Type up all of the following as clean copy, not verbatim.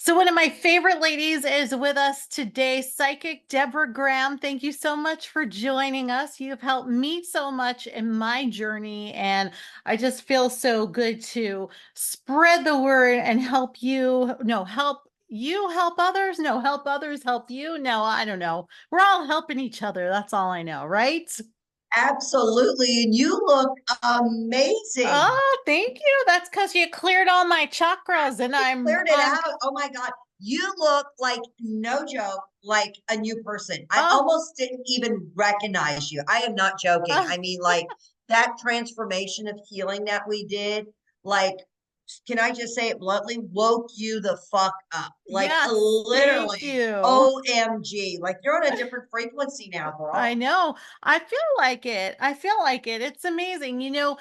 So one of my favorite ladies is with us today, Psychic Deborah Graham. Thank you so much for joining us. You've helped me so much in my journey, and I just feel so good to spread the word and help you. No, help you help others. No, help others help you. No, I don't know. We're all helping each other. That's all I know, right? Absolutely. And you look amazing. Oh, thank you. That's because you cleared all my chakras and You I'm cleared it on. out. Oh my God. You look like, no joke, like a new person. I Oh, almost didn't even recognize you. I am not joking. oh, I mean, like that transformation of healing that we did, like, can I just say it bluntly, woke you the fuck up. Like yes. Thank literally, you. OMG. Like you're on a different frequency now, I girl. know. I feel like it. I feel like it. It's amazing. You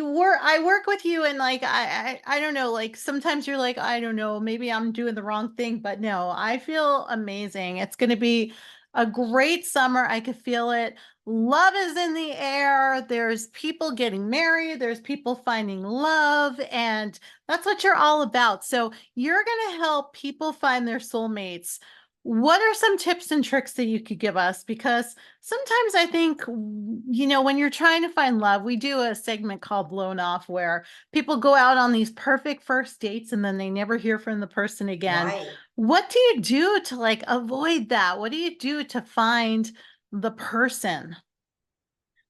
work, I work with you and like I don't know, like sometimes you're like, I don't know, maybe I'm doing the wrong thing, but no, I feel amazing. It's going to be a great summer. I could feel it. Love is in the air. There's people getting married, there's people finding love, and that's what you're all about. So you're going to help people find their soulmates. What are some tips and tricks that you could give us? Because sometimes I think, when you're trying to find love, we do a segment called Blown Off where people go out on these perfect first dates and then they never hear from the person again. Right. What do you do to like avoid that? What do you do to find the person?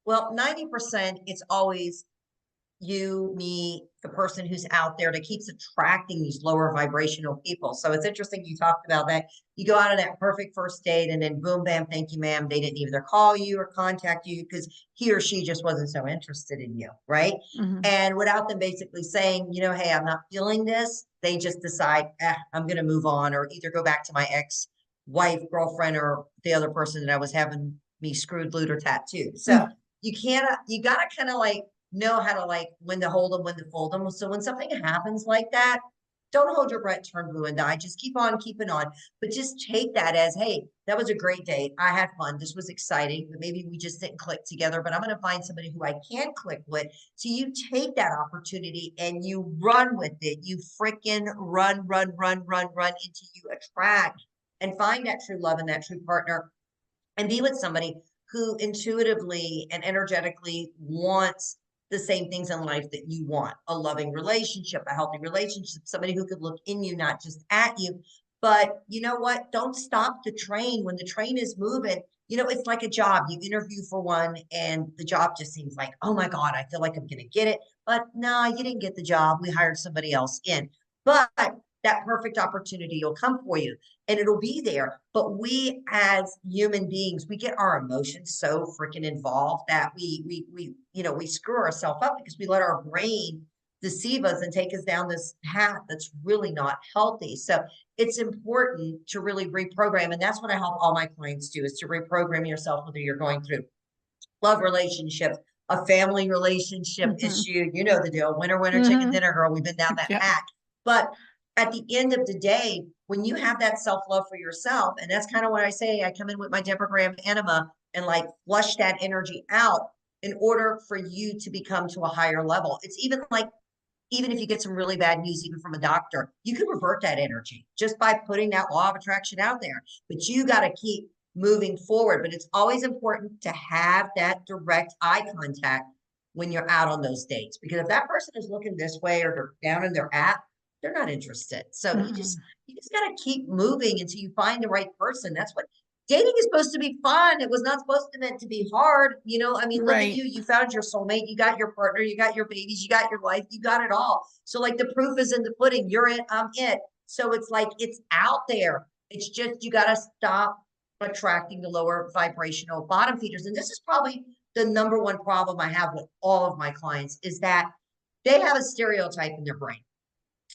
Well, 90% it's always you, me, the person who's out there that keeps attracting these lower vibrational people. So it's interesting you talked about that. You go out on that perfect first date and then boom, bam, thank you, ma'am. They didn't either call you or contact you because he or she just wasn't so interested in you, right? Mhm. And without them basically saying, hey, I'm not feeling this, they just decide, I'm going to move on or either go back to my ex wife, girlfriend, or the other person that I was having me screwed, lewd, or tattooed. So you gotta kind of like know how to like when to hold them, when to fold them. So when something happens like that, don't hold your breath, turn blue and die. Just keep on keeping on. But just take that as, hey, that was a great date. I had fun. This was exciting, but maybe we just didn't click together. But I'm going to find somebody who I can click with. So you take that opportunity and you run with it. You freaking run until you attract and find that true love and that true partner and be with somebody who intuitively and energetically wants the same things in life that you want: a loving relationship, a healthy relationship, somebody who could look in you, not just at you. But you know what? Don't stop the train when the train is moving. It's like a job. You interview for one, and the job just seems like, oh my God, I feel like I'm going to get it. But no, you didn't get the job. We hired somebody else in. But that perfect opportunity will come for you and it'll be there. But we as human beings, we get our emotions so freaking involved that we screw ourselves up because we let our brain deceive us and take us down this path that's really not healthy. So it's important to really reprogram. And that's what I help all my clients do, is to reprogram yourself, whether you're going through love relationships, a family relationship Mhm. issue. You know the deal. Winner, winner, chicken Mhm. dinner, girl. We've been down that Yeah. path. But at the end of the day, when you have that self love for yourself, and that's kind of what I say, I come in with my Deborah Graham enema and like flush that energy out in order for you to become to a higher level. It's even like, even if you get some really bad news, even from a doctor, you can revert that energy just by putting that law of attraction out there. But you got to keep moving forward. But it's always important to have that direct eye contact when you're out on those dates, because if that person is looking this way or they're down in their app, they're not interested. So you just Mhm. you just got to keep moving until you find the right person. That's what dating is supposed to be fun. It was not supposed to meant to be hard. I mean, look at Right. you. You found your soulmate. You got your partner. You got your babies. You got your life. You got it all. So like the proof is in the pudding. You're it. I'm it. So it's like it's out there. It's just you got to stop attracting the lower vibrational bottom feeders. And this is probably the number one problem I have with all of my clients, is that they have a stereotype in their brain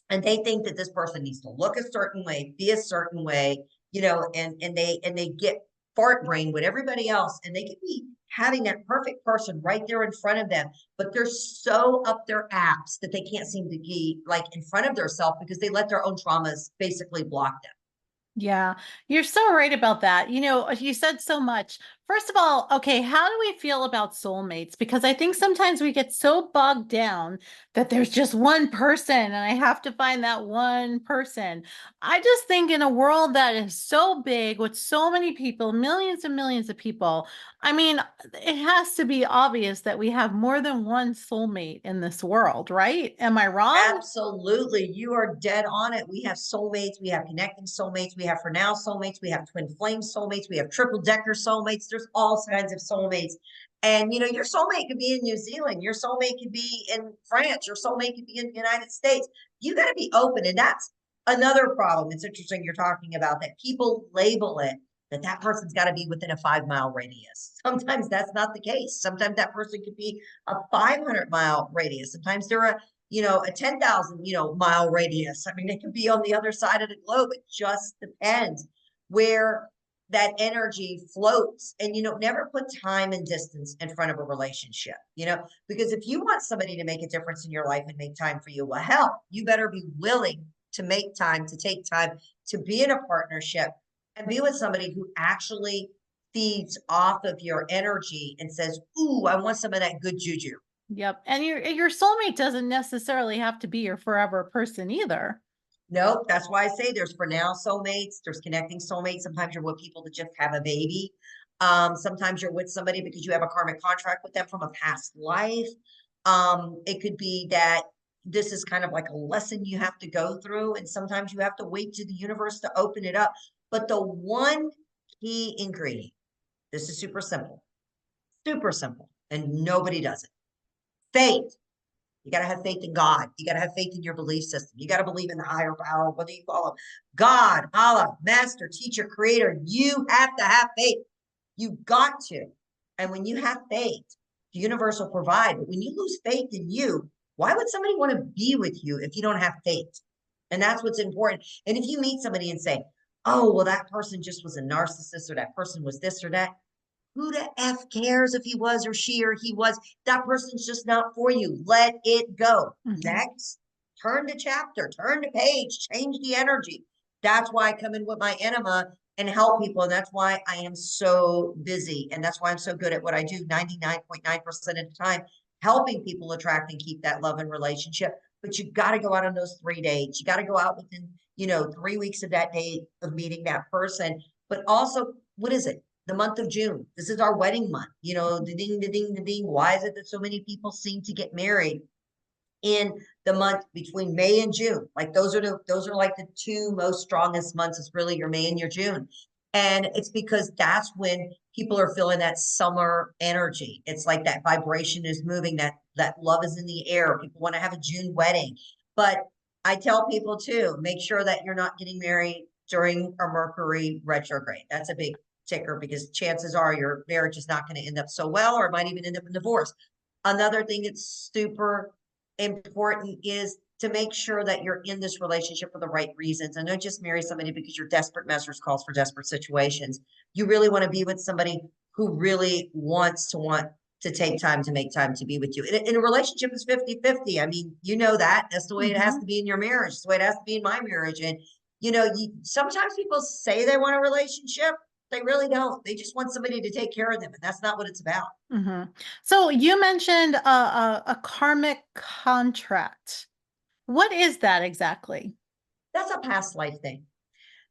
and they think that this person needs to look a certain way, be a certain way, and they get fart brain with everybody else, and they could be having that perfect person right there in front of them, but they're so up their apps that they can't seem to be like in front of themselves because they let their own traumas basically block them. Yeah, you're so right about that. You said so much. First of all, okay, how do we feel about soulmates? Because I think sometimes we get so bogged down that there's just one person and I have to find that one person. I just think in a world that is so big with so many people, millions and millions of people, I mean, it has to be obvious that we have more than one soulmate in this world, right? Am I wrong? Absolutely. You are dead on it. We have soulmates, we have connecting soulmates, we have for now soulmates, we have twin flame soulmates, we have triple decker soulmates. There's all kinds of soulmates. And you know, your soulmate could be in New Zealand, your soulmate could be in France, your soulmate could be in the United States. You got to be open. And that's another problem. It's interesting you're talking about that. People label it that that person's got to be within a 5 mile radius. Sometimes that's not the case. Sometimes that person could be a 500 mile radius. Sometimes they're a 10,000, mile radius. I mean, it could be on the other side of the globe. It just depends where that energy floats. And, never put time and distance in front of a relationship, because if you want somebody to make a difference in your life and make time for you, well, hell, you better be willing to make time, to take time to be in a partnership and be with somebody who actually feeds off of your energy and says, ooh, I want some of that good juju. Yep. And your soulmate doesn't necessarily have to be your forever person either. Nope, that's why I say there's for now soulmates, there's connecting soulmates. Sometimes you're with people that just have a baby. Sometimes you're with somebody because you have a karmic contract with them from a past life. It could be that this is kind of like a lesson you have to go through, and sometimes you have to wait to the universe to open it up. But the one key ingredient, this is super simple, and nobody does it. Faith. You got to have faith in God. You got to have faith in your belief system. You got to believe in the higher power, whether you call him God, Allah, master, teacher, creator. You have to have faith. You've got to. And when you have faith, the universe will provide. But when you lose faith in you, why would somebody want to be with you if you don't have faith? And that's what's important. And if you meet somebody and say, oh, well, that person just was a narcissist or that person was this or that, who the F cares if he was or she or he was? That person's just not for you. Let it go. Mhm. Next, turn the chapter, turn the page, change the energy. That's why I come in with my enema and help people. And that's why I am so busy. And that's why I'm so good at what I do 99.9% of the time, helping people attract and keep that love and relationship. But you got to go out on those 3 dates. You got to go out within, 3 weeks of that date of meeting that person. But also, what is it? The month of June. This is our wedding month. The ding, the ding, the ding. Why is it that so many people seem to get married in the month between May and June? Like those are like the two most strongest months. It's really your May and your June. And it's because that's when people are feeling that summer energy. It's like that vibration is moving, that love is in the air. People want to have a June wedding. But I tell people too, make sure that you're not getting married during a Mercury retrograde. That's a big ticker because chances are your marriage is not going to end up so well, or it might even end up in divorce. Another thing that's super important is to make sure that you're in this relationship for the right reasons, and don't just marry somebody because you're desperate. Measures calls for desperate situations. You really want to be with somebody who really want to take time to make time to be with you. In a relationship is 50-50. I mean, that. That's the way it has to Mhm. be in your marriage. It's the way it has to be in my marriage. And sometimes people say they want a relationship. They really don't. They just want somebody to take care of them. And that's not what it's about. Mhm. So you mentioned a karmic contract. What is that exactly? That's a past life thing.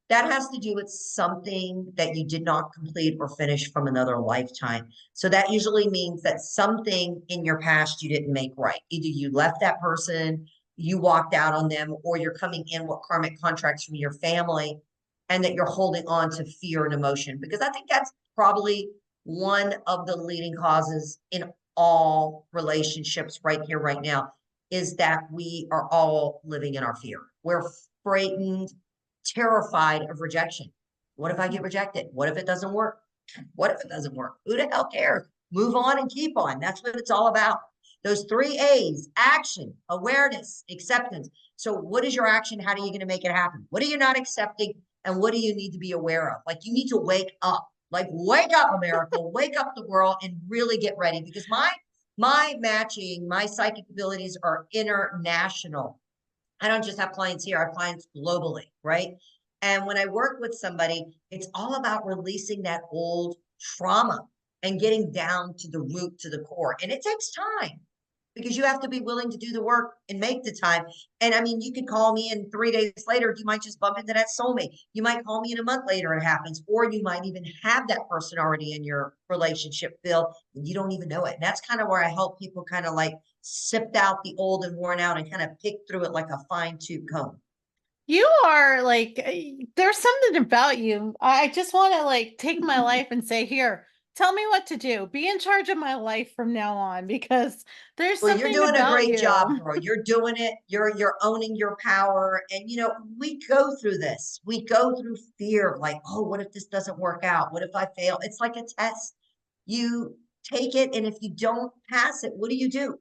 That has to do with something that you did not complete or finish from another lifetime. So that usually means that something in your past you didn't make right. Either you left that person, you walked out on them, or you're coming in with karmic contracts from your family and that you're holding on to fear and emotion. Because I think that's probably one of the leading causes in all relationships right here, right now, is that we are all living in our fear. We're frightened, terrified of rejection. What if I get rejected? What if it doesn't work? What if it doesn't work? Who the hell cares? Move on and keep on. That's what it's all about. Those 3 A's: action, awareness, acceptance. So, what is your action? How are you going to make it happen? What are you not accepting? And what do you need to be aware of? Like, you need to wake up. Like, wake up, America, wake up the world, and really get ready, because my matching, my psychic abilities are international. I don't just have clients here, I have clients globally, right? And when I work with somebody, it's all about releasing that old trauma and getting down to the root, to the core. And it takes time because you have to be willing to do the work and make the time. And I mean, you could call me and 3 days later, you might just bump into that soulmate. You might call me in a month later, it happens, or you might even have that person already in your relationship filled and you don't even know it. And that's kind of where I help people kind of like sift out the old and worn out and kind of pick through it like a fine tooth comb. You are like, there's something about you. I just want to like take my life and say, here, tell me what to do. Be in charge of my life from now on because there's Well, you're something doing a about great job, you. girl. You're doing it. You're owning your power. And you know, we go through this. We go through fear of like, oh, what if this doesn't work out? What if I fail? It's like a test. You take it, and if you don't pass it, what do?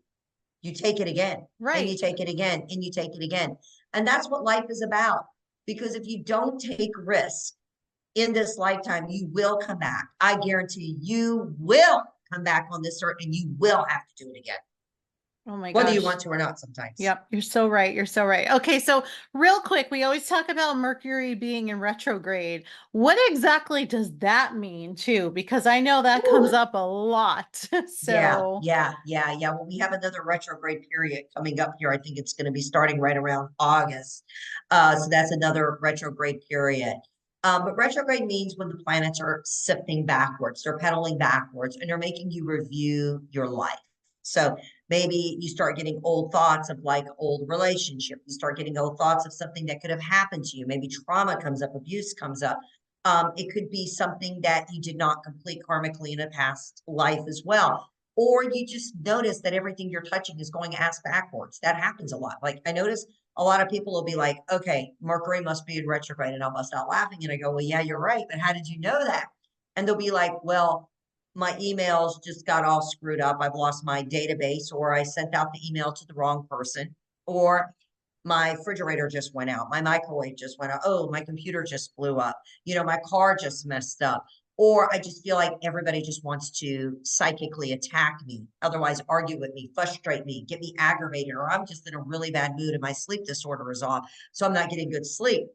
You take it again, and you Right. take it again, and you take it again. And that's what life is about. Because if you don't take risk in this lifetime, you will come back. I guarantee you will come back on this earth and you will have to do it again, Oh my whether you gosh. want to or not sometimes. Yep, you're so right. You're so right. Okay, so real quick, we always talk about Mercury being in retrograde. What exactly does that mean too? Because I know that comes Ooh. up a lot. Yeah, So, yeah, yeah, yeah. Well, we have another retrograde period coming up here. I think it's going to be starting right around August. So that's another retrograde period. But retrograde means when the planets are shifting backwards, they're pedaling backwards, and they're making you review your life. So maybe you start getting old thoughts of like old relationship. You start getting old thoughts of something that could have happened to you. Maybe trauma comes up, abuse comes up. It could be something that you did not complete karmically in a past life as well. Or you just notice that everything you're touching is going ass backwards. That happens a lot. Like I notice a lot of people will be like, okay, Mercury must be in retrograde. And I'll bust out laughing. And I go, well, yeah, you're right. But how did you know that? And they'll be like, well, my emails just got all screwed up. I've lost my database, or I sent out the email to the wrong person, or my refrigerator just went out, my microwave just went out, oh, my computer just blew up, you know, my car just messed up, or I just feel like everybody just wants to psychically attack me, otherwise argue with me, frustrate me, get me aggravated, or I'm just in a really bad mood and my sleep disorder is off, so I'm not getting good sleep.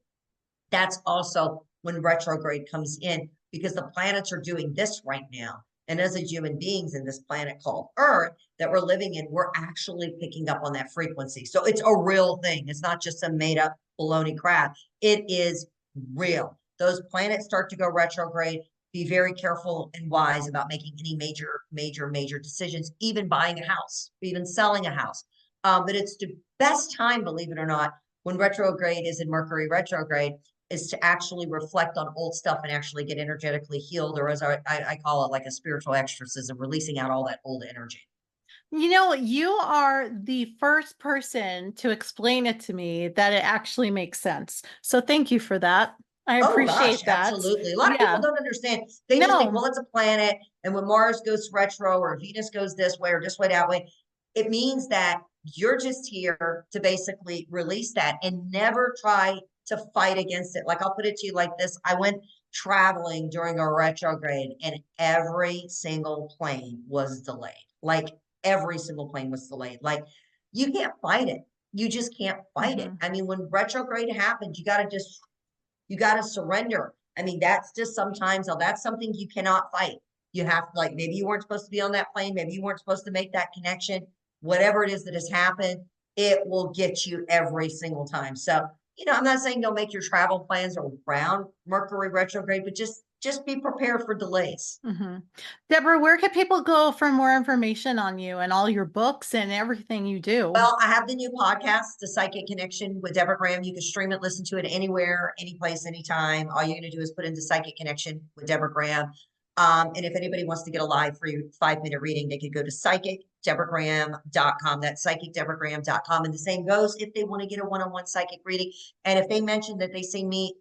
That's also when retrograde comes in because the planets are doing this right now. And as a human beings in this planet called Earth that we're living in, we're actually picking up on that frequency. So it's a real thing. It's not just some made up baloney crap. It is real. Those planets start to go retrograde. Be very careful and wise about making any major decisions, even buying a house, even selling a house. But it's the best time, believe it or not, when retrograde is in Mercury retrograde, is to actually reflect on old stuff and actually get energetically healed, or as I call it, like a spiritual exorcism, releasing out all that old energy. you know, you are the first person to explain it to me that it actually makes sense. So thank you for that. I Oh gosh, appreciate that. absolutely. A lot of people Yeah. don't understand. They just think, No. well, it's a planet, and when Mars goes retro or Venus goes this way or this way, that way, it means that you're just here to basically release that and never try to fight against it. Like I'll put it to you like this. I went traveling during a retrograde and every single plane was delayed. Like every single plane was delayed. Like you can't fight it. You just can't fight it. Hmm. I mean, when retrograde happens, you got to surrender. I mean, that's just sometimes, oh, that's something you cannot fight. You have to, like, maybe you weren't supposed to be on that plane. Maybe you weren't supposed to make that connection. Whatever it is that has happened, it will get you every single time. So, you know, I'm not saying don't make your travel plans around Mercury retrograde, but just be prepared for delays. Hmm. Deborah, where can people go for more information on you and all your books and everything you do? Well, I have the new podcast, The Psychic Connection with Deborah Graham. You can stream it, listen to it anywhere, any place, anytime. All you're going to do is put in The Psychic Connection with Deborah Graham. And if anybody wants to get a live free 5-minute reading, they could go to psychicdeborahgraham.com. That's psychicdeborahgraham.com. And the same goes if they want to get a one-on-one psychic reading. And if they mention that they see me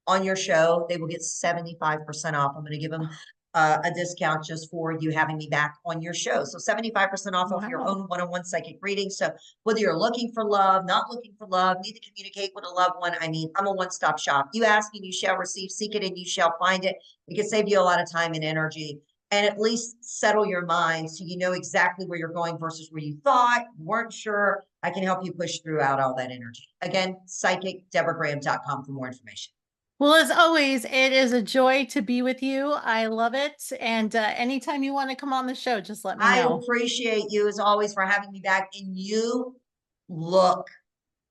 on your show, they will get 75% off. I'm going to give them a discount just for you having me back on your show. So 75% off of your Wow. own one-on-one psychic reading. So whether you're looking for love, not looking for love, need to communicate with a loved one, I mean, I'm a one-stop shop. You ask and you shall receive, seek it and you shall find it. It can save you a lot of time and energy and at least settle your mind so you know exactly where you're going versus where you thought, weren't sure. I can help you push through out all that energy. Again, psychicdeborahgraham.com for more information. Well, as always, it is a joy to be with you. I love it. And anytime you want to come on the show, just let me I know. appreciate you as always for having me back. And you look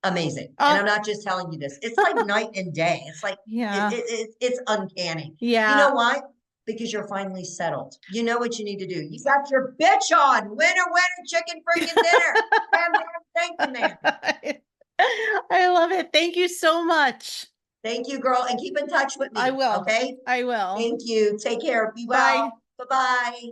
amazing. And Oh, I'm not just telling you this. It's like night and day. It's like yeah. it's uncanny. You know Yeah. why? Because you're finally settled. You know what you need to do. You got your bitch on. Winner, winner, chicken freaking dinner. Bam, bam, thank you, ma'am. I love it. Thank you so much. Thank you, girl. And keep in touch with I me. will. Okay. I will. Thank you. Take care. Be Bye. well. Bye bye.